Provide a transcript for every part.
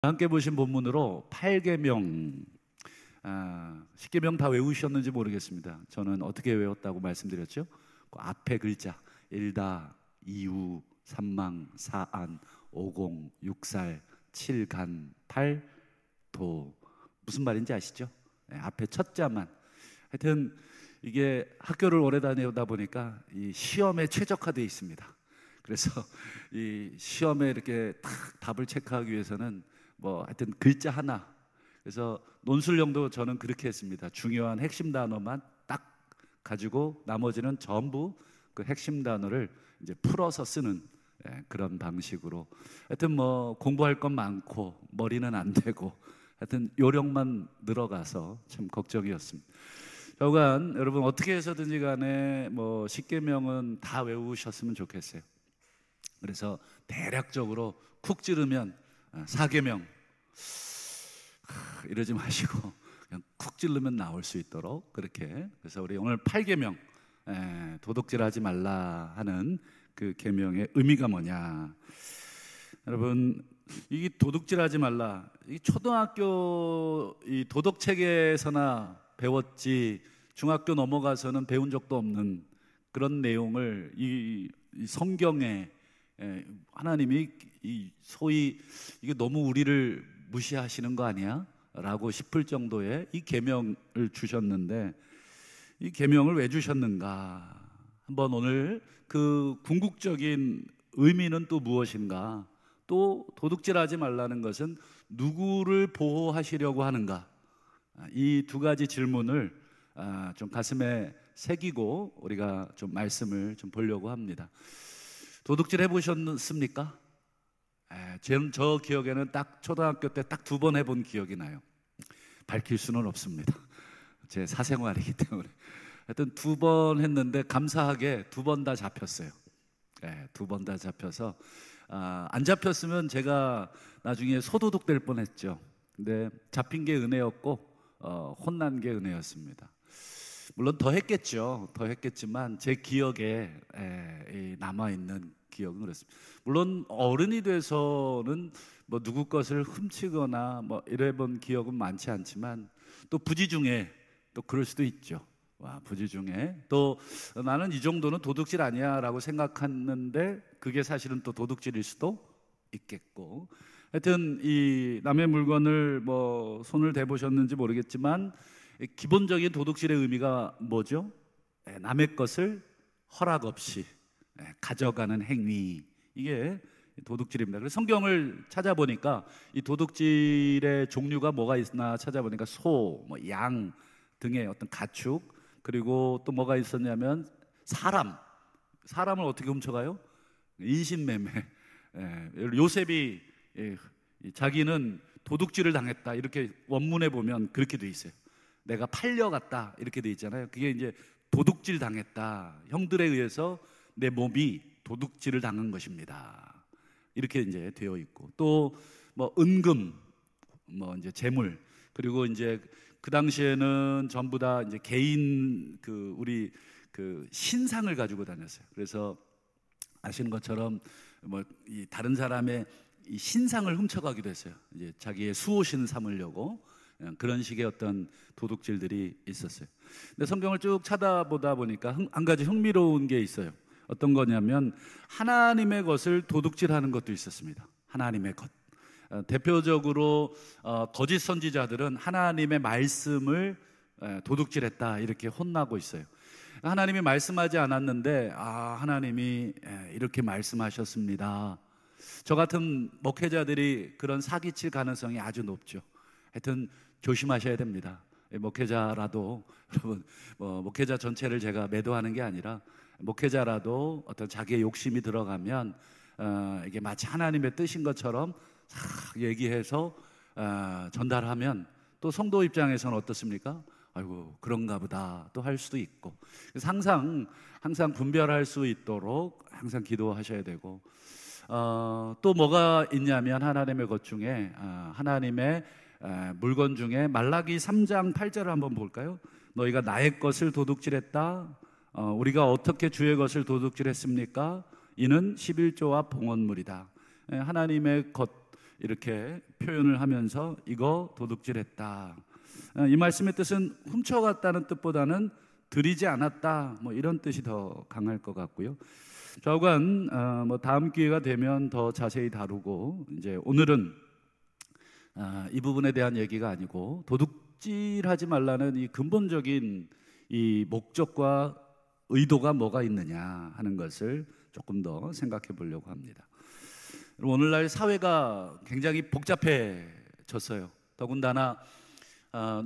함께 보신 본문으로 8계명, 10계명 다 외우셨는지 모르겠습니다. 저는 어떻게 외웠다고 말씀드렸죠? 그 앞에 글자 일다, 이우, 삼망, 사안, 오공, 육살, 칠간, 팔도. 무슨 말인지 아시죠? 앞에 첫 자만. 하여튼 이게 학교를 오래 다니다 보니까 이 시험에 최적화되어 있습니다. 그래서 이 시험에 이렇게 딱 답을 체크하기 위해서는 하여튼 글자 하나. 그래서 논술형도 저는 그렇게 했습니다. 중요한 핵심 단어만 딱 가지고 나머지는 전부 그 핵심 단어를 이제 풀어서 쓰는 그런 방식으로. 하여튼 공부할 건 많고 머리는 안 되고 하여튼 요령만 늘어가서 참 걱정이었습니다. 여간 여러분 어떻게 해서든지 간에 10계명은 다 외우셨으면 좋겠어요. 그래서 대략적으로 쿡 찌르면 4계명 이러지 마시고 그냥 쿡 찌르면 나올 수 있도록 그렇게. 그래서 우리 오늘 8계명, 도둑질하지 말라 하는 그 계명의 의미가 뭐냐. 여러분, 이 도둑질하지 말라, 이 초등학교 이 도덕책에서나 배웠지 중학교 넘어가서는 배운 적도 없는 그런 내용을 이 성경에 하나님이 소위 이게 너무 우리를 무시하시는 거 아니야? 라고 싶을 정도의 이 계명을 주셨는데, 이 계명을 왜 주셨는가? 한번 오늘 그 궁극적인 의미는 또 무엇인가? 또 도둑질하지 말라는 것은 누구를 보호하시려고 하는가? 이 두 가지 질문을 좀 가슴에 새기고 우리가 좀 말씀을 좀 보려고 합니다. 도둑질 해보셨습니까? 저 기억에는 딱 초등학교 때 딱 2번 해본 기억이 나요. 밝힐 수는 없습니다. 제 사생활이기 때문에. 하여튼 2번 했는데 감사하게 2번 다 잡혔어요. 2번 다 잡혀서 안 잡혔으면 제가 나중에 소도둑 될 뻔했죠. 근데 잡힌 게 은혜였고 혼난 게 은혜였습니다. 물론 더 했겠죠. 더 했겠지만 제 기억에 남아있는 기억은 그렇습니다. 물론 어른이 돼서는 누구 것을 훔치거나 이래본 기억은 많지 않지만 또 부지 중에 또 그럴 수도 있죠. 부지 중에 또 나는 이 정도는 도둑질 아니야 라고 생각했는데 그게 사실은 또 도둑질일 수도 있겠고. 하여튼 이 남의 물건을 손을 대보셨는지 모르겠지만 기본적인 도둑질의 의미가 뭐죠? 남의 것을 허락 없이 가져가는 행위, 이게 도둑질입니다. 그래서 성경을 찾아보니까 이 도둑질의 종류가 뭐가 있나 찾아보니까 소, 양 등의 어떤 가축, 그리고 또 뭐가 있었냐면 사람을 어떻게 훔쳐가요? 인신매매. 요셉이 자기는 도둑질을 당했다 이렇게 원문에 보면 그렇게 돼 있어요. 내가 팔려갔다 이렇게 돼 있잖아요. 그게 이제 도둑질 당했다, 형들에 의해서 내 몸이 도둑질을 당한 것입니다, 이렇게 이제 되어 있고, 또 은금, 이제 재물, 그리고 이제 그 당시에는 전부 다 이제 개인 우리 신상을 가지고 다녔어요. 그래서 아시는 것처럼 이 다른 사람의 이 신상을 훔쳐가기도 했어요. 이제 자기의 수호신 삼으려고. 그런 식의 어떤 도둑질들이 있었어요. 근데 성경을 쭉 찾아보다 보니까 한 가지 흥미로운 게 있어요. 어떤 거냐면 하나님의 것을 도둑질하는 것도 있었습니다. 하나님의 것. 대표적으로 거짓 선지자들은 하나님의 말씀을 도둑질했다 이렇게 혼나고 있어요. 하나님이 말씀하지 않았는데 하나님이 이렇게 말씀하셨습니다. 저 같은 목회자들이 그런 사기칠 가능성이 아주 높죠. 하여튼 조심하셔야 됩니다. 목회자라도, 여러분, 목회자 전체를 제가 매도하는 게 아니라 목회자라도 어떤 자기의 욕심이 들어가면 이게 마치 하나님의 뜻인 것처럼 얘기해서 전달하면 또 성도 입장에서는 어떻습니까? 아이고 그런가 보다 또 할 수도 있고. 그래서 항상 분별할 수 있도록 항상 기도하셔야 되고, 또 뭐가 있냐면 하나님의 것 중에 하나님의 물건 중에 말라기 3장 8절을 한번 볼까요? 너희가 나의 것을 도둑질했다. 우리가 어떻게 주의 것을 도둑질했습니까? 이는 11조와 봉헌물이다. 하나님의 것, 이렇게 표현을 하면서 이거 도둑질했다. 이 말씀의 뜻은 훔쳐갔다는 뜻보다는 들이지 않았다, 뭐 이런 뜻이 더 강할 것 같고요. 좌우간 뭐 다음 기회가 되면 더 자세히 다루고, 이제 오늘은 이 부분에 대한 얘기가 아니고 도둑질하지 말라는 이 근본적인 이 목적과 의도가 뭐가 있느냐 하는 것을 조금 더 생각해 보려고 합니다. 오늘날 사회가 굉장히 복잡해졌어요. 더군다나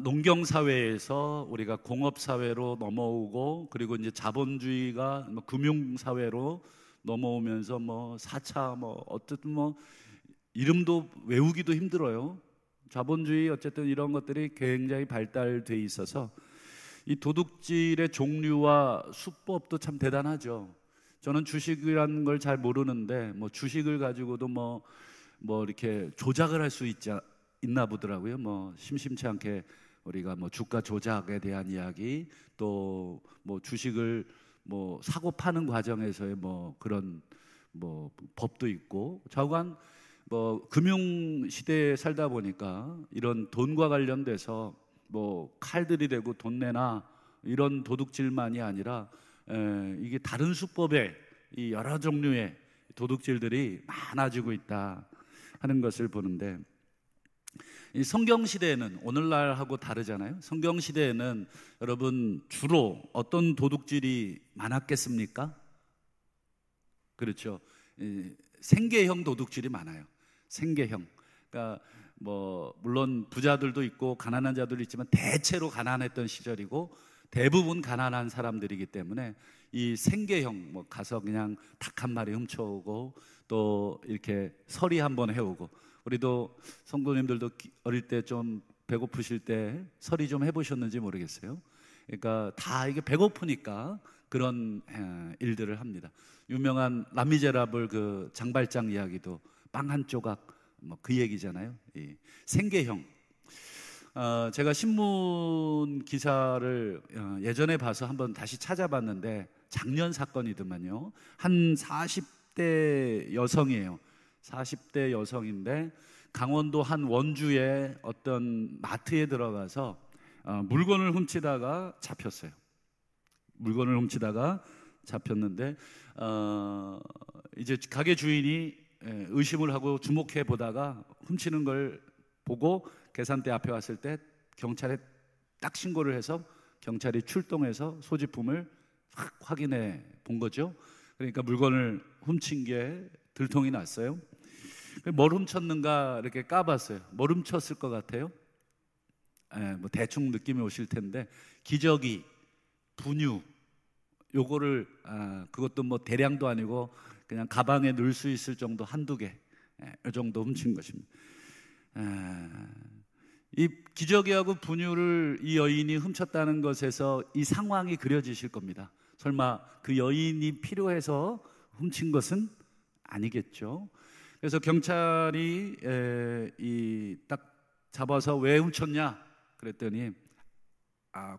농경 사회에서 우리가 공업 사회로 넘어오고, 그리고 이제 자본주의가 금융 사회로 넘어오면서 뭐 4차 뭐 어쨌든 뭐 이름도 외우기도 힘들어요. 자본주의 어쨌든 이런 것들이 굉장히 발달돼 있어서 이 도둑질의 종류와 수법도 참 대단하죠. 저는 주식이라는 걸 잘 모르는데 뭐 주식을 가지고도 뭐 이렇게 조작을 할 수 있나 보더라고요. 뭐 심심치 않게 우리가 뭐 주가 조작에 대한 이야기, 또 뭐 주식을 뭐 사고 파는 과정에서의 뭐 그런 뭐 법도 있고, 좌우간 뭐 금융 시대에 살다 보니까 이런 돈과 관련돼서 뭐 칼들이 되고 돈 내나 이런 도둑질만이 아니라 이게 다른 수법의 이 여러 종류의 도둑질들이 많아지고 있다 하는 것을 보는데, 이 성경 시대에는 오늘날하고 다르잖아요. 성경 시대에는 여러분 주로 어떤 도둑질이 많았겠습니까? 그렇죠. 생계형 도둑질이 많아요. 생계형. 그러니까 뭐 물론 부자들도 있고 가난한 자들도 있지만 대체로 가난했던 시절이고 대부분 가난한 사람들이기 때문에 이 생계형, 뭐 가서 그냥 닭 한 마리 훔쳐오고 또 이렇게 서리 한번 해오고, 우리도 성도님들도 어릴 때 좀 배고프실 때 서리 좀 해보셨는지 모르겠어요. 그러니까 다 이게 배고프니까 그런 일들을 합니다. 유명한 라미제라블 그 장발장 이야기도 빵 한 조각 뭐 그 얘기잖아요. 이 생계형. 제가 신문 기사를 예전에 봐서 한번 다시 찾아봤는데 작년 사건이더만요. 한 40대 여성이에요. 40대 여성인데 강원도 한 원주의 어떤 마트에 들어가서 물건을 훔치다가 잡혔어요. 물건을 훔치다가 잡혔는데 이제 가게 주인이 의심을 하고 주목해 보다가 훔치는 걸 보고 계산대 앞에 왔을 때 경찰에 딱 신고를 해서 경찰이 출동해서 소지품을 확인해 본 거죠. 그러니까 물건을 훔친 게 들통이 났어요. 뭘 훔쳤는가 이렇게 까봤어요. 뭘 훔쳤을 것 같아요? 뭐 대충 느낌이 오실 텐데 기저귀, 분유, 요거를 그것도 뭐 대량도 아니고 그냥 가방에 넣을 수 있을 정도 한두 개, 이 정도 훔친 것입니다. 이 기저귀하고 분유를 이 여인이 훔쳤다는 것에서 이 상황이 그려지실 겁니다. 설마 그 여인이 필요해서 훔친 것은 아니겠죠. 그래서 경찰이 딱 잡아서 왜 훔쳤냐 그랬더니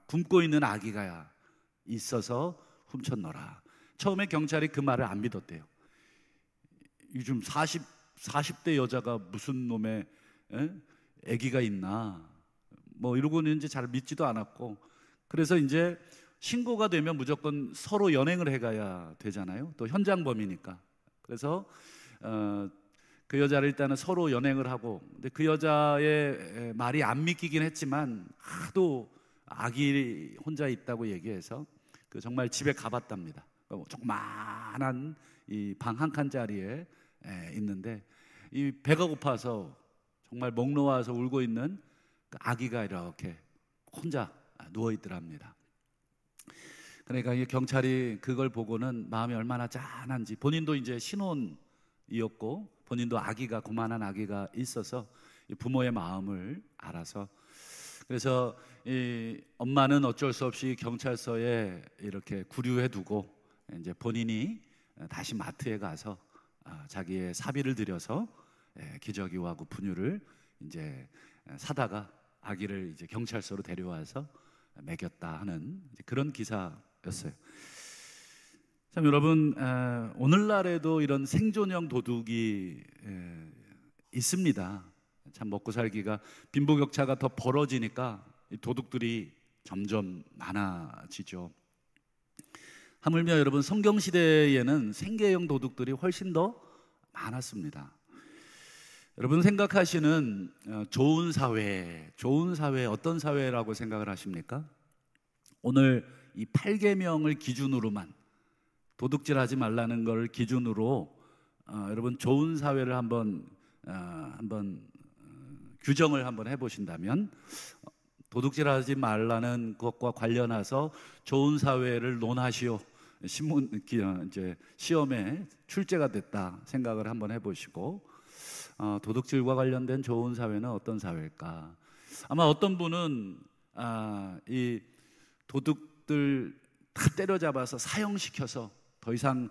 굶고 있는 아기가 있어서 훔쳤노라. 처음에 경찰이 그 말을 안 믿었대요. 요즘 40대 여자가 무슨 놈의 아기가 있나 뭐 이러고는 이제 잘 믿지도 않았고, 그래서 이제 신고가 되면 무조건 서로 연행을 해가야 되잖아요. 또 현장범이니까. 그래서 그 여자를 일단은 서로 연행을 하고, 근데 그 여자의 말이 안 믿기긴 했지만 하도 아기 혼자 있다고 얘기해서 그 정말 집에 가봤답니다. 조그만한 이 방 한 칸짜리에 있는데 이 배가 고파서 정말 목 놓아서 울고 있는 그 아기가 이렇게 혼자 누워 있더랍니다. 그러니까 이 경찰이 그걸 보고는 마음이 얼마나 짠한지, 본인도 이제 신혼이었고 본인도 아기가, 고만한 아기가 있어서 부모의 마음을 알아서, 그래서 이 엄마는 어쩔 수 없이 경찰서에 이렇게 구류해 두고 이제 본인이 다시 마트에 가서 자기의 사비를 들여서 기저귀와 분유를 이제 사다가 아기를 이제 경찰서로 데려와서 먹였다 하는 그런 기사였어요. 참 여러분, 오늘날에도 이런 생존형 도둑이 있습니다. 참 먹고 살기가 빈부격차가 더 벌어지니까 이 도둑들이 점점 많아지죠. 하물며 여러분 성경 시대에는 생계형 도둑들이 훨씬 더 많았습니다. 여러분 생각하시는 좋은 사회 어떤 사회라고 생각을 하십니까? 오늘 이 8계명을 기준으로만, 도둑질하지 말라는 걸 기준으로 여러분 좋은 사회를 한번 규정을 한번 해보신다면, 도둑질하지 말라는 것과 관련해서 좋은 사회를 논하시오, 신문 이제 시험에 출제가 됐다 생각을 한번 해보시고, 도둑질과 관련된 좋은 사회는 어떤 사회일까? 아마 어떤 분은 이 도둑들 다 때려잡아서 사형시켜서 더 이상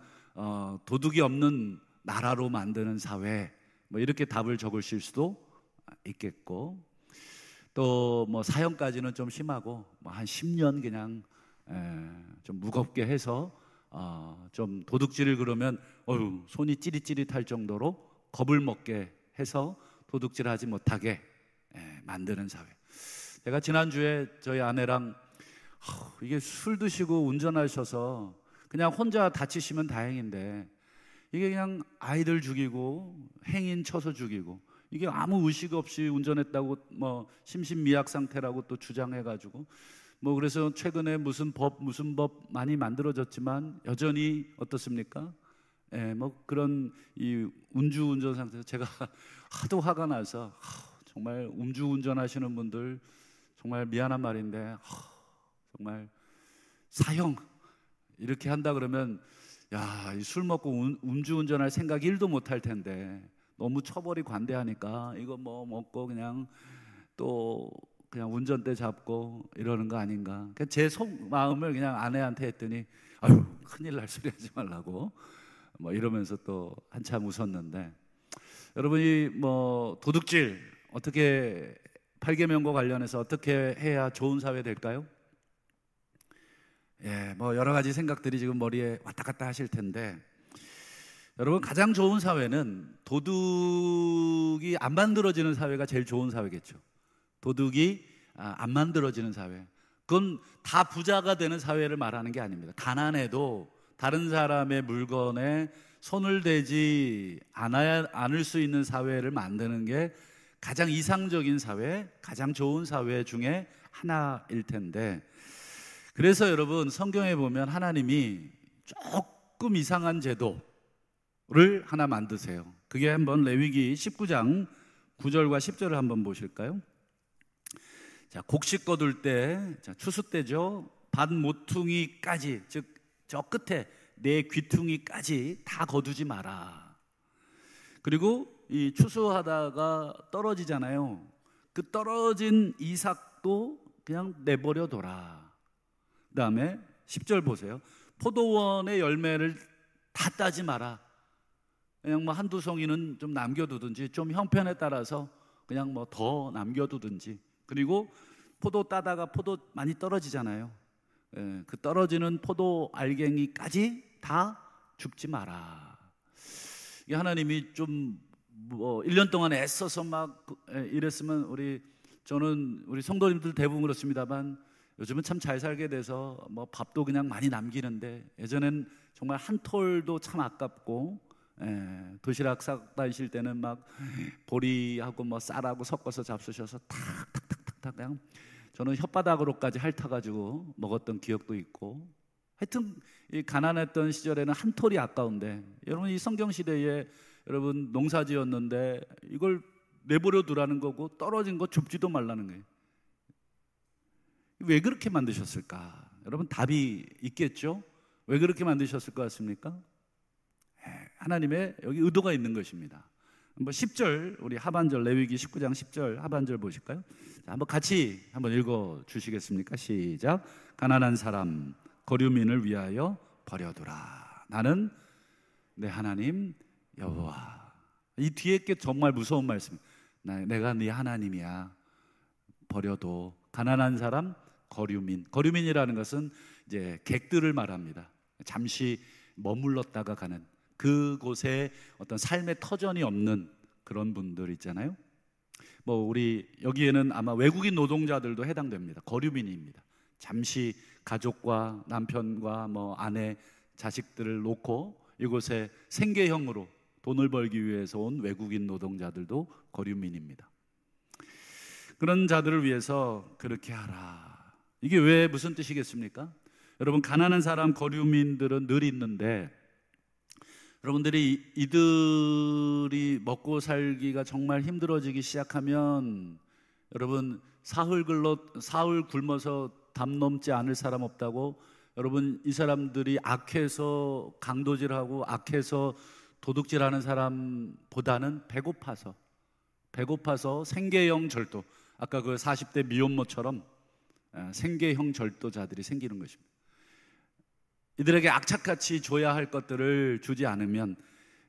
도둑이 없는 나라로 만드는 사회, 뭐 이렇게 답을 적으실 수도 있겠고, 또 뭐 사형까지는 좀 심하고 뭐 한 10년 그냥 좀 무겁게 해서 좀 도둑질을 그러면 손이 찌릿찌릿할 정도로 겁을 먹게 해서 도둑질하지 못하게 만드는 사회. 제가 지난주에 저희 아내랑 이게 술 드시고 운전하셔서 그냥 혼자 다치시면 다행인데, 이게 그냥 아이들 죽이고 행인 쳐서 죽이고, 이게 아무 의식 없이 운전했다고 뭐 심신미약 상태라고 또 주장해가지고, 뭐 그래서 최근에 무슨 법 많이 만들어졌지만 여전히 어떻습니까? 뭐 그런 이 음주운전 상태에서 제가 하도 화가 나서 정말 음주운전 하시는 분들 정말 미안한 말인데, 정말 사형 이렇게 한다 그러면 술 먹고 음주운전할 생각 1도 못 할 텐데, 너무 처벌이 관대하니까 이거 뭐 먹고 그냥 또 그냥 운전대 잡고 이러는 거 아닌가. 제 속마음을 그냥 아내한테 했더니 큰일 날 소리 하지 말라고 뭐 이러면서 또 한참 웃었는데, 여러분이 뭐 도둑질 어떻게 8계명과 관련해서 어떻게 해야 좋은 사회 될까요? 뭐 여러 가지 생각들이 지금 머리에 왔다 갔다 하실 텐데, 여러분 가장 좋은 사회는 도둑이 안 만들어지는 사회가 제일 좋은 사회겠죠. 도둑이 안 만들어지는 사회, 그건 다 부자가 되는 사회를 말하는 게 아닙니다. 가난해도 다른 사람의 물건에 손을 대지 않을 수 있는 사회를 만드는 게 가장 이상적인 사회, 가장 좋은 사회 중에 하나일 텐데, 그래서 여러분 성경에 보면 하나님이 조금 이상한 제도를 하나 만드세요. 그게 한번 레위기 19장 9절과 10절을 한번 보실까요? 자, 곡식 거둘 때, 추수 때죠. 밭 모퉁이까지, 즉 저 끝에 내 귀퉁이까지 다 거두지 마라. 그리고 이 추수하다가 떨어지잖아요. 그 떨어진 이삭도 그냥 내버려 둬라. 그 다음에 10절 보세요. 포도원의 열매를 다 따지 마라. 그냥 뭐 한두 송이는 좀 남겨두든지, 좀 형편에 따라서 그냥 뭐 더 남겨두든지. 그리고 포도 따다가 포도 많이 떨어지잖아요. 그 떨어지는 포도 알갱이까지 다 죽지 마라. 이게 하나님이 좀 뭐 1년 동안 애써서 막 이랬으면, 저는 우리 성도님들 대부분 그렇습니다만 요즘은 참 잘 살게 돼서 뭐 밥도 그냥 많이 남기는데, 예전엔 정말 한 톨도 참 아깝고, 도시락 싸다실 때는 막 보리하고 뭐 쌀하고 섞어서 잡수셔서 탁탁탁탁탁 그냥 저는 혓바닥으로까지 핥아가지고 먹었던 기억도 있고, 하여튼 이 가난했던 시절에는 한 톨이 아까운데, 여러분 이 성경 시대에 여러분 농사 지었는데 이걸 내버려 두라는 거고, 떨어진 거 줍지도 말라는 거예요. 왜 그렇게 만드셨을까? 여러분 답이 있겠죠? 왜 그렇게 만드셨을 것 같습니까? 하나님의 여기 의도가 있는 것입니다. 한번 10절, 우리 하반절, 레위기 19장 10절 하반절 보실까요? 자, 한번 같이 한번 읽어 주시겠습니까? 시작. 가난한 사람 거류민을 위하여 버려두라. 나는 내 하나님 여호와. 이 뒤에 게 정말 무서운 말씀. 내가 네 하나님이야. 버려도. 가난한 사람 거류민. 거류민이라는 것은 이제 객들을 말합니다. 잠시 머물렀다가 가는, 그곳에 어떤 삶의 터전이 없는 그런 분들 있잖아요. 뭐 우리 여기에는 아마 외국인 노동자들도 해당됩니다. 거류민입니다. 잠시 가족과 남편과 뭐 아내, 자식들을 놓고 이곳에 생계형으로 돈을 벌기 위해서 온 외국인 노동자들도 거류민입니다. 그런 자들을 위해서 그렇게 하라. 이게 왜 무슨 뜻이겠습니까? 여러분, 가난한 사람 거류민들은 늘 있는데 여러분들이 이들이 먹고 살기가 정말 힘들어지기 시작하면 여러분, 사흘 굶어서 담 넘지 않을 사람 없다고. 여러분, 이 사람들이 악해서 강도질하고 악해서 도둑질하는 사람보다는 배고파서 생계형 절도, 아까 그 40대 미혼모처럼 생계형 절도자들이 생기는 것입니다. 이들에게 악착같이 줘야 할 것들을 주지 않으면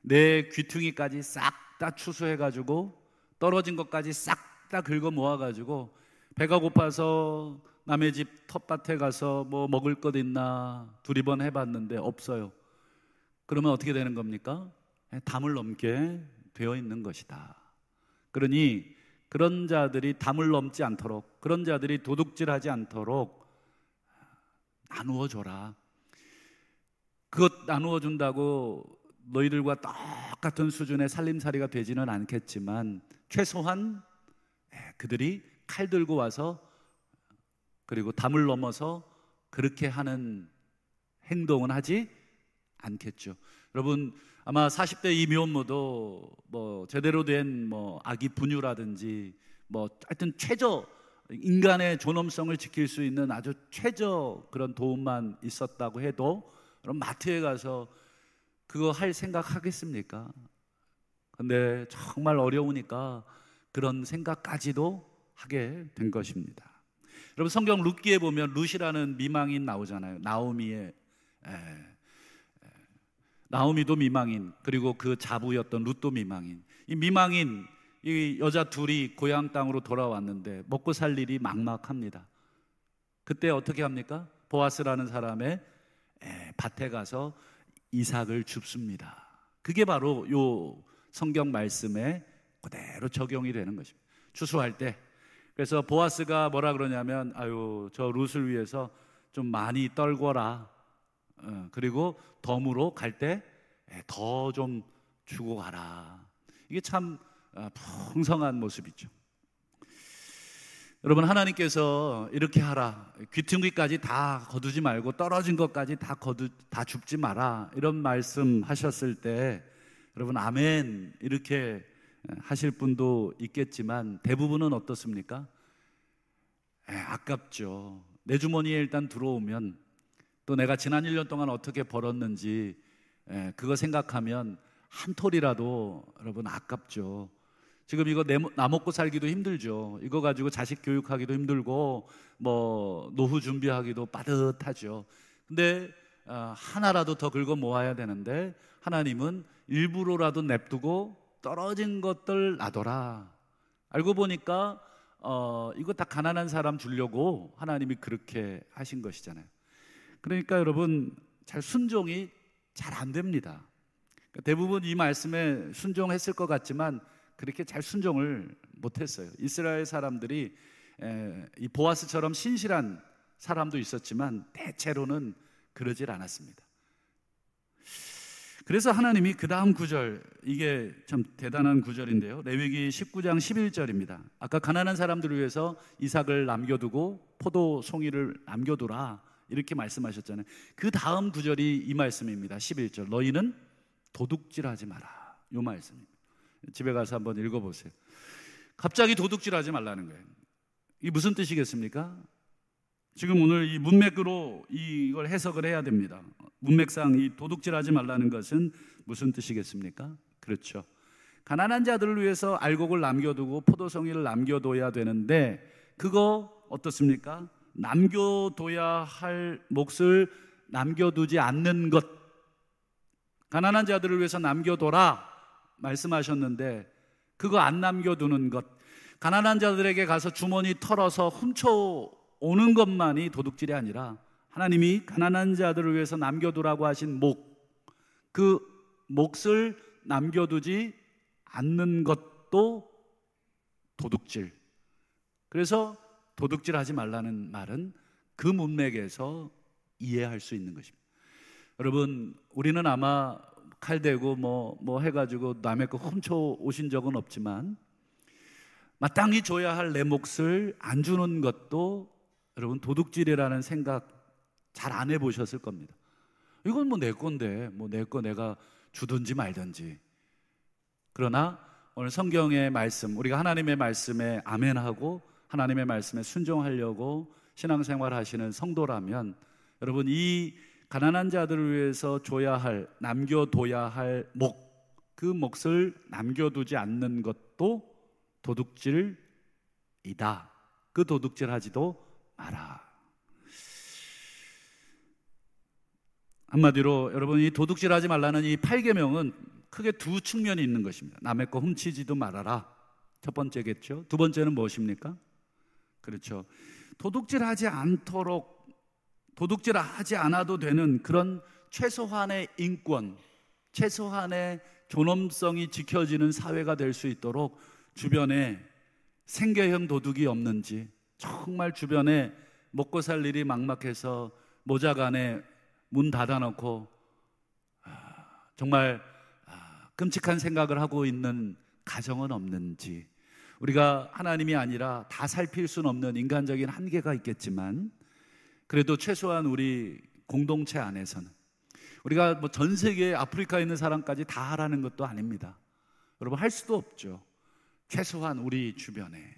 내 귀퉁이까지 싹 다 추수해가지고 떨어진 것까지 싹 다 긁어 모아가지고 배가 고파서 남의 집 텃밭에 가서 뭐 먹을 것 있나 두리번 해봤는데 없어요. 그러면 어떻게 되는 겁니까? 담을 넘게 되어 있는 것이다. 그러니 그런 자들이 담을 넘지 않도록, 그런 자들이 도둑질하지 않도록 나누어 줘라. 그것 나누어 준다고 너희들과 똑같은 수준의 살림살이가 되지는 않겠지만 최소한 그들이 칼 들고 와서 그리고 담을 넘어서 그렇게 하는 행동은 하지 않겠죠. 여러분, 아마 40대 이 미혼모도 뭐 제대로 된 뭐 아기 분유라든지 뭐 하여튼 최저 인간의 존엄성을 지킬 수 있는 아주 최저 그런 도움만 있었다고 해도 그럼 마트에 가서 그거 할 생각 하겠습니까? 근데 정말 어려우니까 그런 생각까지도 하게 된 것입니다. 여러분, 성경 룻기에 보면 룻이라는 미망인 나오잖아요. 나오미도 미망인, 그리고 그 자부였던 룻도 미망인. 이 미망인, 이 여자 둘이 고향 땅으로 돌아왔는데 먹고 살 일이 막막합니다. 그때 어떻게 합니까? 보아스라는 사람의 밭에 가서 이삭을 줍습니다. 그게 바로 요 성경 말씀에 그대로 적용이 되는 것입니다. 추수할 때. 그래서 보아스가 뭐라 그러냐면, 아유, 저 룻을 위해서 좀 많이 떨궈라. 그리고 덤으로 갈 때 더 좀 주고 가라. 이게 참 풍성한 모습이죠. 여러분, 하나님께서 이렇게 하라, 귀퉁이까지 다 거두지 말고 떨어진 것까지 다 줍지 마라, 이런 말씀 하셨을 때 여러분, 아멘 이렇게 하실 분도 있겠지만 대부분은 어떻습니까? 아깝죠. 내 주머니에 일단 들어오면 또 내가 지난 1년 동안 어떻게 벌었는지 그거 생각하면 한 톨이라도 여러분 아깝죠. 지금 이거 나 먹고 살기도 힘들죠. 이거 가지고 자식 교육하기도 힘들고 뭐 노후 준비하기도 빠듯하죠. 근데 하나라도 더 긁어 모아야 되는데 하나님은 일부러라도 냅두고 떨어진 것들 놔둬라. 알고 보니까 이거 다 가난한 사람 주려고 하나님이 그렇게 하신 것이잖아요. 그러니까 여러분, 잘 순종이 잘 안 됩니다. 대부분 이 말씀에 순종했을 것 같지만 그렇게 잘 순종을 못했어요. 이스라엘 사람들이 이 보아스처럼 신실한 사람도 있었지만 대체로는 그러질 않았습니다. 그래서 하나님이 그 다음 구절, 이게 참 대단한 구절인데요. 레위기 19장 11절입니다. 아까 가난한 사람들을 위해서 이삭을 남겨두고 포도 송이를 남겨두라 이렇게 말씀하셨잖아요. 그 다음 구절이 이 말씀입니다. 11절, 너희는 도둑질하지 마라, 이 말씀입니다. 집에 가서 한번 읽어보세요. 갑자기 도둑질하지 말라는 거예요. 이게 무슨 뜻이겠습니까? 지금 오늘 이 문맥으로 이걸 해석을 해야 됩니다. 문맥상 이 도둑질하지 말라는 것은 무슨 뜻이겠습니까? 그렇죠. 가난한 자들을 위해서 알곡을 남겨두고 포도송이를 남겨둬야 되는데 그거 어떻습니까? 남겨둬야 할 몫을 남겨두지 않는 것, 가난한 자들을 위해서 남겨둬라 말씀하셨는데 그거 안 남겨두는 것, 가난한 자들에게 가서 주머니 털어서 훔쳐오는 것만이 도둑질이 아니라 하나님이 가난한 자들을 위해서 남겨두라고 하신 목, 그 몫을 남겨두지 않는 것도 도둑질. 그래서 도둑질하지 말라는 말은 그 문맥에서 이해할 수 있는 것입니다. 여러분, 우리는 아마 칼 대고 뭐 해가지고 남의 거 훔쳐 오신 적은 없지만 마땅히 줘야 할 내 몫을 안 주는 것도 여러분 도둑질이라는 생각 잘 안 해보셨을 겁니다. 이건 뭐 내 건데 뭐 내 거 내가 주든지 말든지. 그러나 오늘 성경의 말씀, 우리가 하나님의 말씀에 아멘하고 하나님의 말씀에 순종하려고 신앙생활 하시는 성도라면 여러분, 이 가난한 자들을 위해서 줘야 할, 남겨둬야 할 그 몫을 남겨두지 않는 것도 도둑질이다. 그 도둑질하지도 마라. 한마디로 여러분, 이 도둑질하지 말라는 이 8계명은 크게 두 측면이 있는 것입니다. 남의 거 훔치지도 말아라, 첫 번째겠죠. 두 번째는 무엇입니까? 그렇죠, 도둑질하지 않도록, 도둑질하지 않아도 되는 그런 최소한의 인권, 최소한의 존엄성이 지켜지는 사회가 될 수 있도록 주변에 생계형 도둑이 없는지, 정말 주변에 먹고 살 일이 막막해서 모자간에 문 닫아놓고 정말 끔찍한 생각을 하고 있는 가정은 없는지. 우리가 하나님이 아니라 다 살필 수는 없는 인간적인 한계가 있겠지만 그래도 최소한 우리 공동체 안에서는, 우리가 뭐 전 세계 아프리카에 있는 사람까지 다 하라는 것도 아닙니다. 여러분, 할 수도 없죠. 최소한 우리 주변에,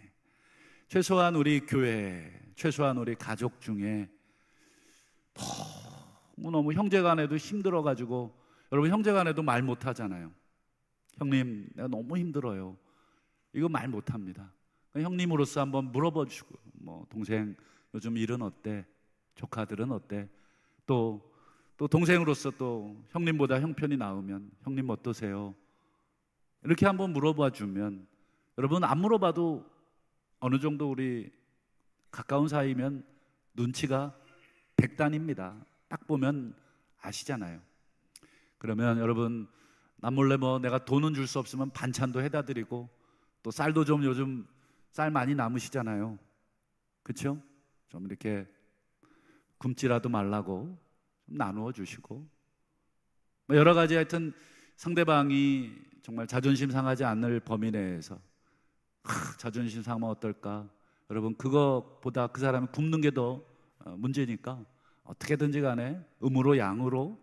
최소한 우리 교회, 최소한 우리 가족 중에 너무 형제간에도 힘들어가지고, 여러분 형제간에도 말 못하잖아요. 형님, 내가 너무 힘들어요. 이거 말 못합니다. 형님으로서 한번 물어봐 주고, 뭐 동생 요즘 일은 어때? 조카들은 어때? 또 동생으로서 또 형님보다 형편이 나으면 형님 어떠세요? 이렇게 한번 물어봐 주면, 여러분 안 물어봐도 어느 정도 우리 가까운 사이면 눈치가 백단입니다. 딱 보면 아시잖아요. 그러면 여러분, 남몰래 뭐 내가 돈은 줄 수 없으면 반찬도 해다 드리고, 또 쌀도 좀, 요즘 쌀 많이 남으시잖아요. 그렇죠? 좀 이렇게 굶지라도 말라고 좀 나누어 주시고, 뭐 여러 가지 하여튼 상대방이 정말 자존심 상하지 않을 범위 내에서 자존심 상하면 어떨까? 여러분, 그거보다 그 사람이 굶는 게 더 문제니까 어떻게든지 간에 음으로 양으로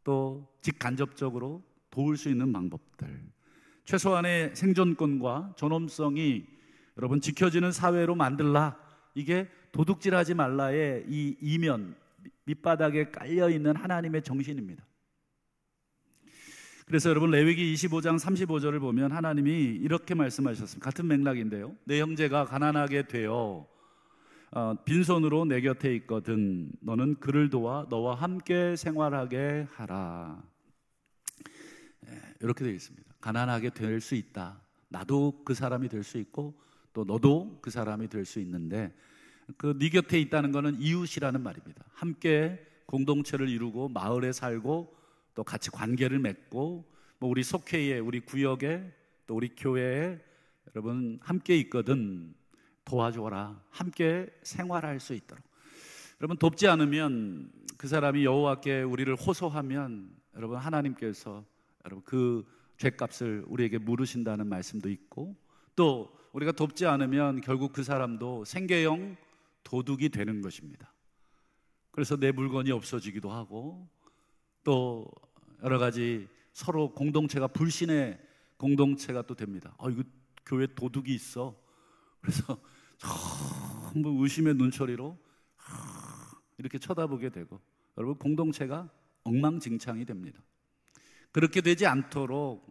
또 직간접적으로 도울 수 있는 방법들, 최소한의 생존권과 존엄성이 여러분 지켜지는 사회로 만들라. 이게 도둑질하지 말라의 이 이면, 밑바닥에 깔려있는 하나님의 정신입니다. 그래서 여러분, 레위기 25장 35절을 보면 하나님이 이렇게 말씀하셨습니다. 같은 맥락인데요. 내 형제가 가난하게 되어 빈손으로 내 곁에 있거든 너는 그를 도와 너와 함께 생활하게 하라. 이렇게 되어 있습니다. 가난하게 될 수 있다. 나도 그 사람이 될 수 있고 또 너도 그 사람이 될 수 있는데, 그 네 곁에 있다는 것은 이웃이라는 말입니다. 함께 공동체를 이루고 마을에 살고 또 같이 관계를 맺고, 뭐 우리 속회에, 우리 구역에, 또 우리 교회에 여러분 함께 있거든 도와줘라. 함께 생활할 수 있도록. 여러분, 돕지 않으면, 그 사람이 여호와께 우리를 호소하면 여러분 하나님께서 여러분 그 죄값을 우리에게 물으신다는 말씀도 있고, 또 우리가 돕지 않으면 결국 그 사람도 생계형 도둑이 되는 것입니다. 그래서 내 물건이 없어지기도 하고, 또 여러 가지 서로 공동체가 불신의 공동체가 또 됩니다. 이거 교회 도둑이 있어. 그래서 전부 의심의 눈초리로 이렇게 쳐다보게 되고, 여러분 공동체가 엉망진창이 됩니다. 그렇게 되지 않도록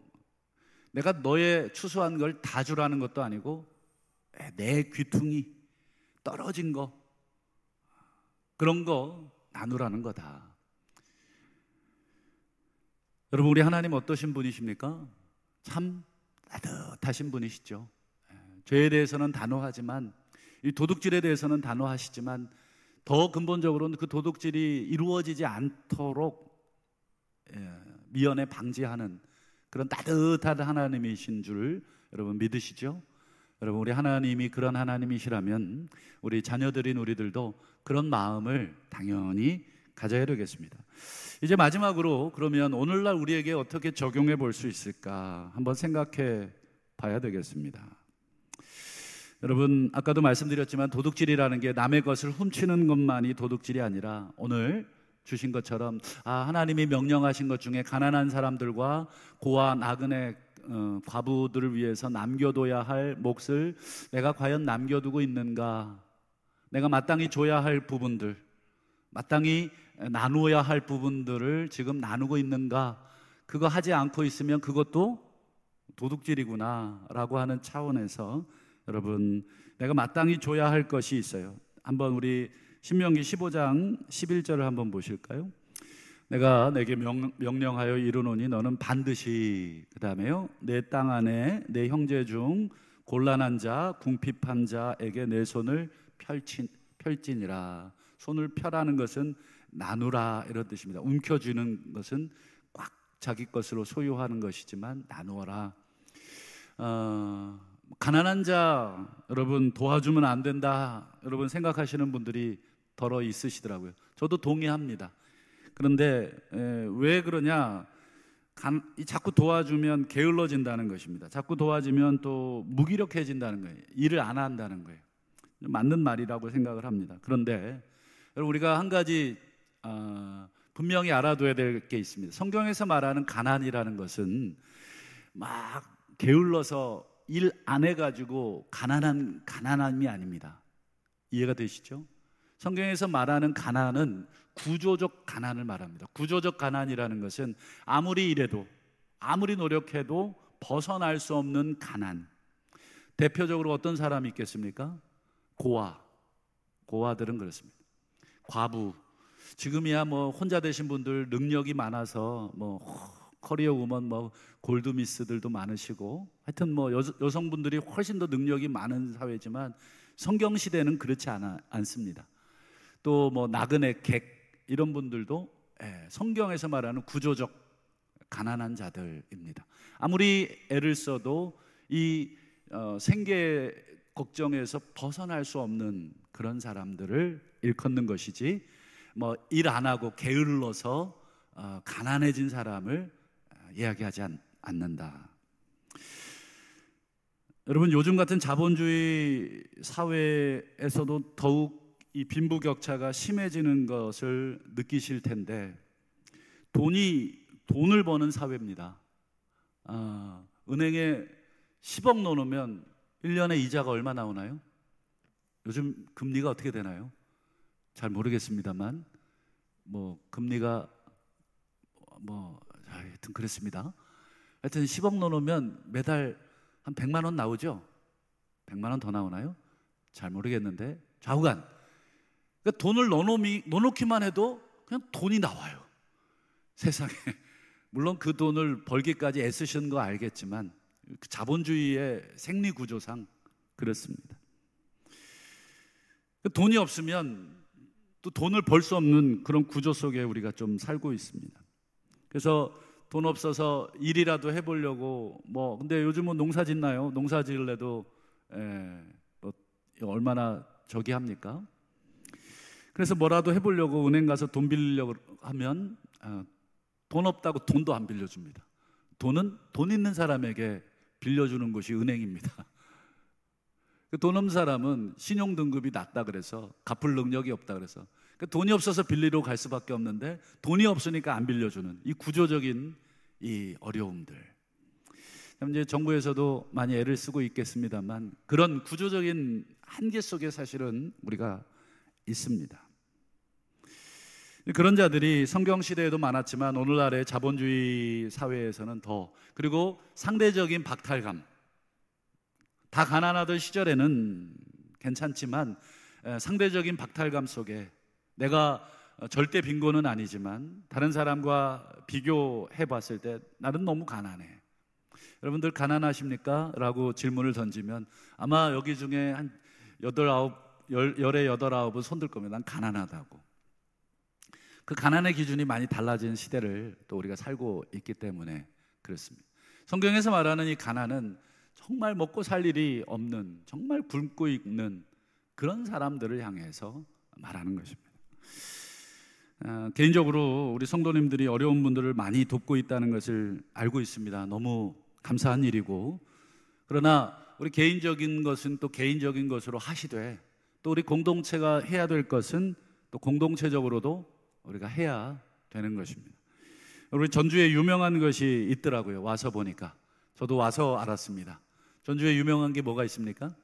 내가 너의 추수한 걸 다 주라는 것도 아니고, 내 귀퉁이 떨어진 거, 그런 거 나누라는 거다. 여러분, 우리 하나님 어떠신 분이십니까? 참 따뜻하신 분이시죠. 죄에 대해서는 단호하지만, 이 도둑질에 대해서는 단호하시지만, 더 근본적으로는 그 도둑질이 이루어지지 않도록 미연에 방지하는 그런 따뜻한 하나님이신 줄 여러분 믿으시죠? 여러분, 우리 하나님이 그런 하나님이시라면 우리 자녀들인 우리들도 그런 마음을 당연히 가져야 되겠습니다. 이제 마지막으로 그러면 오늘날 우리에게 어떻게 적용해 볼 수 있을까 한번 생각해 봐야 되겠습니다. 여러분, 아까도 말씀드렸지만 도둑질이라는 게 남의 것을 훔치는 것만이 도둑질이 아니라 오늘 주신 것처럼 하나님이 명령하신 것 중에 가난한 사람들과 고아 나그네 과부들을 위해서 남겨둬야 할 몫을 내가 과연 남겨두고 있는가, 내가 마땅히 줘야 할 부분들, 마땅히 나누어야 할 부분들을 지금 나누고 있는가, 그거 하지 않고 있으면 그것도 도둑질이구나 라고 하는 차원에서 여러분, 내가 마땅히 줘야 할 것이 있어요. 한번 우리 신명기 15장 11절을 한번 보실까요? 내가 내게 명령하여 이르노니 너는 반드시, 그 다음에요, 내 땅 안에 내 형제 중 곤란한 자, 궁핍한 자에게 내 손을 펼지니라. 손을 펴라는 것은 나누라 이런 뜻입니다. 움켜쥐는 것은 꽉 자기 것으로 소유하는 것이지만 나누어라. 가난한 자 여러분 도와주면 안 된다 여러분 생각하시는 분들이 더러 있으시더라고요. 저도 동의합니다. 그런데 왜 그러냐, 자꾸 도와주면 게을러진다는 것입니다. 자꾸 도와주면 또 무기력해진다는 거예요. 일을 안 한다는 거예요. 맞는 말이라고 생각을 합니다. 그런데 우리가 한 가지 분명히 알아둬야 될 게 있습니다. 성경에서 말하는 가난이라는 것은 막 게을러서 일 안 해가지고 가난함이 아닙니다. 이해가 되시죠? 성경에서 말하는 가난은 구조적 가난을 말합니다. 구조적 가난이라는 것은 아무리 일해도 아무리 노력해도 벗어날 수 없는 가난. 대표적으로 어떤 사람이 있겠습니까? 고아들은 그렇습니다. 과부, 지금이야 뭐 혼자 되신 분들 능력이 많아서 뭐 커리어 우먼 뭐 골드미스들도 많으시고 하여튼 뭐 여성분들이 훨씬 더 능력이 많은 사회지만 성경 시대는 그렇지 않습니다. 또 뭐 나그네 객 이런 분들도 성경에서 말하는 구조적 가난한 자들입니다. 아무리 애를 써도 이 생계 걱정에서 벗어날 수 없는 그런 사람들을 일컫는 것이지 뭐 일 안 하고 게을러서 가난해진 사람을 이야기하지 않는다. 여러분, 요즘 같은 자본주의 사회에서도 더욱 이 빈부격차가 심해지는 것을 느끼실 텐데 돈을 버는 사회입니다. 은행에 10억 넣으면 1년에 이자가 얼마 나오나요? 요즘 금리가 어떻게 되나요? 잘 모르겠습니다만 뭐 금리가 하여튼 그렇습니다. 하여튼 10억 넣으면 매달 한 100만 원 나오죠? 100만 원 더 나오나요? 잘 모르겠는데 좌우간 그러니까 돈을 넣어놓기만 해도 그냥 돈이 나와요. 세상에. 물론 그 돈을 벌기까지 애쓰신 거 알겠지만 자본주의의 생리구조상 그렇습니다. 돈이 없으면 또 돈을 벌 수 없는 그런 구조 속에 우리가 좀 살고 있습니다. 그래서 돈 없어서 일이라도 해보려고 근데 요즘은 농사 짓나요? 농사 지을래도 얼마나 저기 합니까? 그래서 뭐라도 해보려고 은행 가서 돈 빌리려고 하면 돈 없다고 돈도 안 빌려줍니다. 돈은 돈 있는 사람에게 빌려주는 곳이 은행입니다. 돈 없는 사람은 신용 등급이 낮다 그래서 갚을 능력이 없다 그래서 돈이 없어서 빌리러 갈 수밖에 없는데 돈이 없으니까 안 빌려주는 이 구조적인 이 어려움들. 이제 정부에서도 많이 애를 쓰고 있겠습니다만 그런 구조적인 한계 속에 사실은 우리가 있습니다. 그런 자들이 성경 시대에도 많았지만 오늘날의 자본주의 사회에서는 더, 그리고 상대적인 박탈감. 다 가난하던 시절에는 괜찮지만 상대적인 박탈감 속에 내가 절대 빈곤은 아니지만 다른 사람과 비교해 봤을 때 나는 너무 가난해. 여러분들 가난하십니까? 라고 질문을 던지면 아마 여기 중에 한 8은 손들 거면 난 가난하다고. 그 가난의 기준이 많이 달라진 시대를 또 우리가 살고 있기 때문에 그렇습니다. 성경에서 말하는 이 가난은 정말 먹고 살 일이 없는, 정말 굶고 있는 그런 사람들을 향해서 말하는 것입니다. 개인적으로 우리 성도님들이 어려운 분들을 많이 돕고 있다는 것을 알고 있습니다. 너무 감사한 일이고, 그러나 우리 개인적인 것은 또 개인적인 것으로 하시되, 또 우리 공동체가 해야 될 것은 또 공동체적으로도 우리가 해야 되는 것입니다. 우리 전주에 유명한 것이 있더라고요. 와서 보니까. 저도 와서 알았습니다. 전주에 유명한 게 뭐가 있습니까?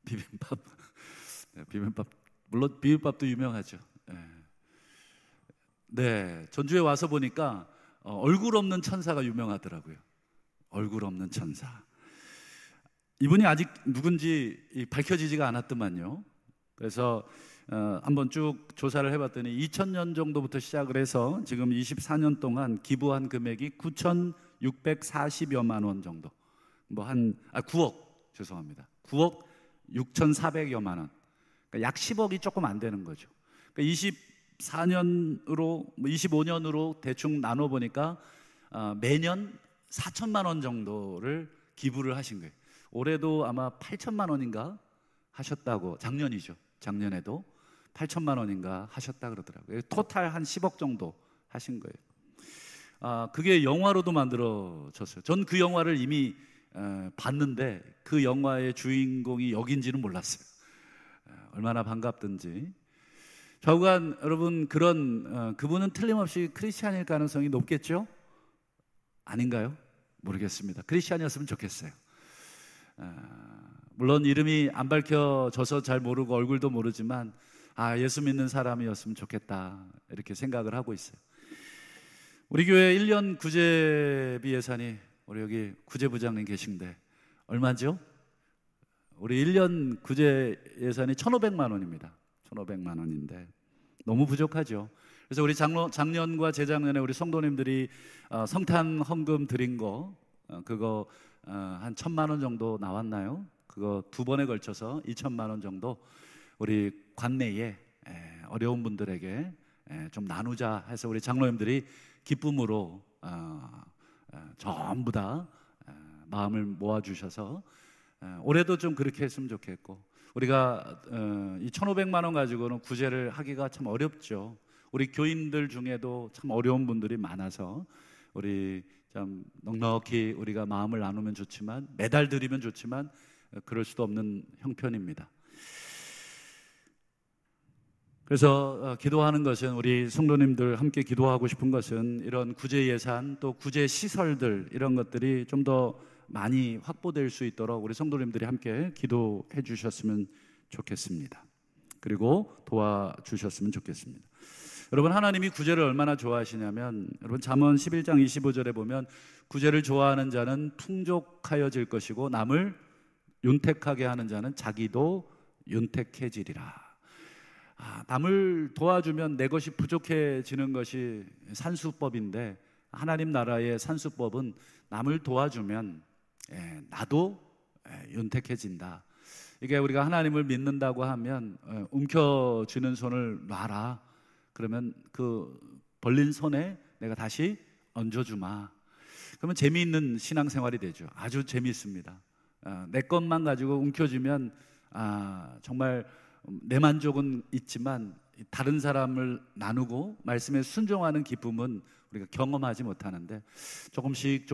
비빔밥. 비빔밥. 물론 비빔밥도 유명하죠. 네, 전주에 와서 보니까 얼굴 없는 천사가 유명하더라고요. 얼굴 없는 천사. 이분이 아직 누군지 밝혀지지가 않았더만요. 그래서 한번 쭉 조사를 해봤더니 2000년 정도부터 시작을 해서 지금 24년 동안 기부한 금액이 9,640여만 원 정도. 9억, 죄송합니다. 9억 6,400여만 원. 그러니까 약 10억이 조금 안 되는 거죠. 그러니까 24년으로 25년으로 대충 나눠 보니까 매년 4천만 원 정도를 기부를 하신 거예요. 올해도 아마 8천만 원인가 하셨다고, 작년이죠. 작년에도 8천만 원인가 하셨다 그러더라고요. 토탈 한 10억 정도 하신 거예요. 그게 영화로도 만들어졌어요. 전 그 영화를 이미 봤는데 그 영화의 주인공이 여긴지는 몰랐어요. 얼마나 반갑든지. 좌우간 여러분, 그분은 틀림없이 크리스찬일 가능성이 높겠죠? 아닌가요? 모르겠습니다. 크리스찬이었으면 좋겠어요. 물론 이름이 안 밝혀져서 잘 모르고 얼굴도 모르지만 예수 믿는 사람이었으면 좋겠다 이렇게 생각을 하고 있어요. 우리 교회 1년 구제비 예산이, 우리 여기 구제부장님 계신데 얼마죠? 우리 1년 구제 예산이 1,500만 원입니다. 1,500만 원인데 너무 부족하죠. 그래서 우리 작년과 재작년에 우리 성도님들이 성탄 헌금 드린 거, 그거 한 1,000만 원 정도 나왔나요? 그거 두 번에 걸쳐서 2,000만 원 정도 우리 관내에 어려운 분들에게 좀 나누자 해서 우리 장로님들이 기쁨으로 전부 다 마음을 모아주셔서 올해도 좀 그렇게 했으면 좋겠고, 우리가 이 1,500만 원 가지고는 구제를 하기가 참 어렵죠. 우리 교인들 중에도 참 어려운 분들이 많아서 우리 참 넉넉히 우리가 마음을 나누면 좋지만, 매달 드리면 좋지만 그럴 수도 없는 형편입니다. 그래서 기도하는 것은, 우리 성도님들 함께 기도하고 싶은 것은 이런 구제 예산 또 구제 시설들, 이런 것들이 좀 더 많이 확보될 수 있도록 우리 성도님들이 함께 기도해 주셨으면 좋겠습니다. 그리고 도와주셨으면 좋겠습니다. 여러분, 하나님이 구제를 얼마나 좋아하시냐면, 여러분 잠언 11장 25절에 보면 구제를 좋아하는 자는 풍족하여질 것이고 남을 윤택하게 하는 자는 자기도 윤택해지리라. 남을 도와주면 내 것이 부족해지는 것이 산수법인데, 하나님 나라의 산수법은 남을 도와주면 나도 윤택해진다. 이게 우리가 하나님을 믿는다고 하면 움켜쥐는 손을 놔라. 그러면 그 벌린 손에 내가 다시 얹어주마. 그러면 재미있는 신앙생활이 되죠. 아주 재미있습니다. 내 것만 가지고 움켜쥐면 정말 내 만족은 있지만 다른 사람을 나누고 말씀에 순종하는 기쁨은 우리가 경험하지 못하는데, 조금씩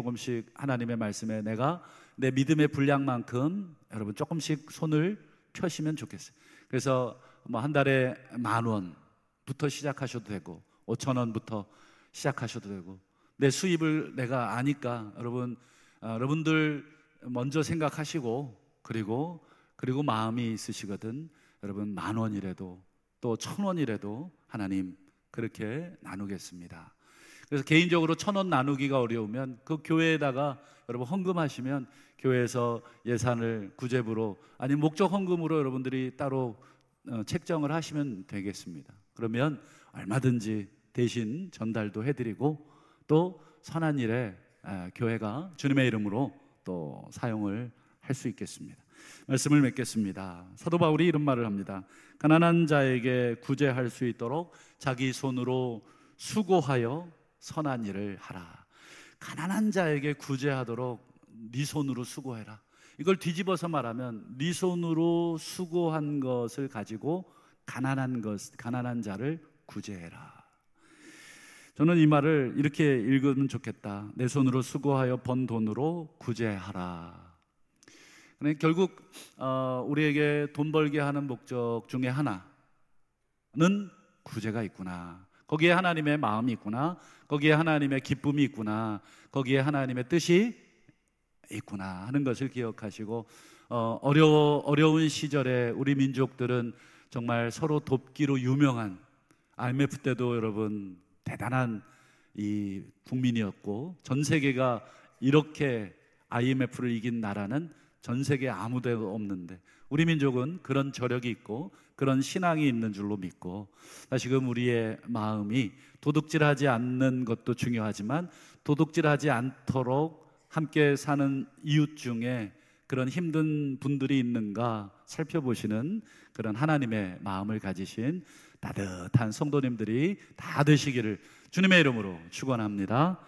하나님의 말씀에 내가 내 믿음의 분량만큼 여러분 조금씩 손을 펴시면 좋겠어요. 그래서 한 달에 10,000원부터 시작하셔도 되고 5,000원부터 시작하셔도 되고, 내 수입을 내가 아니까 여러분들 먼저 생각하시고, 그리고 마음이 있으시거든 여러분 10,000원이라도 또 1,000원이라도 하나님 그렇게 나누겠습니다. 그래서 개인적으로 1,000원 나누기가 어려우면 그 교회에다가 여러분 헌금하시면 교회에서 예산을 구제부로, 아니 목적 헌금으로 여러분들이 따로 책정을 하시면 되겠습니다. 그러면 얼마든지 대신 전달도 해드리고 또 선한 일에 교회가 주님의 이름으로 또 사용을 할 수 있겠습니다. 말씀을 맺겠습니다. 사도 바울이 이런 말을 합니다. 가난한 자에게 구제할 수 있도록 자기 손으로 수고하여 선한 일을 하라. 가난한 자에게 구제하도록 네 손으로 수고해라. 이걸 뒤집어서 말하면 네 손으로 수고한 것을 가지고 가난한 자를 구제해라. 저는 이 말을 이렇게 읽으면 좋겠다. 내 손으로 수고하여 번 돈으로 구제하라. 그러니까 결국 우리에게 돈 벌게 하는 목적 중에 하나는 구제가 있구나. 거기에 하나님의 마음이 있구나. 거기에 하나님의 기쁨이 있구나. 거기에 하나님의 뜻이 있구나 하는 것을 기억하시고, 어려운 시절에 우리 민족들은 정말 서로 돕기로 유명한, IMF 때도 여러분 대단한 이 국민이었고, 전 세계가 이렇게 IMF를 이긴 나라는 전 세계에 아무 데도 없는데, 우리 민족은 그런 저력이 있고 그런 신앙이 있는 줄로 믿고, 다시금 우리의 마음이 도둑질하지 않는 것도 중요하지만 도둑질하지 않도록 함께 사는 이웃 중에 그런 힘든 분들이 있는가 살펴보시는 그런 하나님의 마음을 가지신 따뜻한 성도님들이 다 되시기를 주님의 이름으로 축원합니다.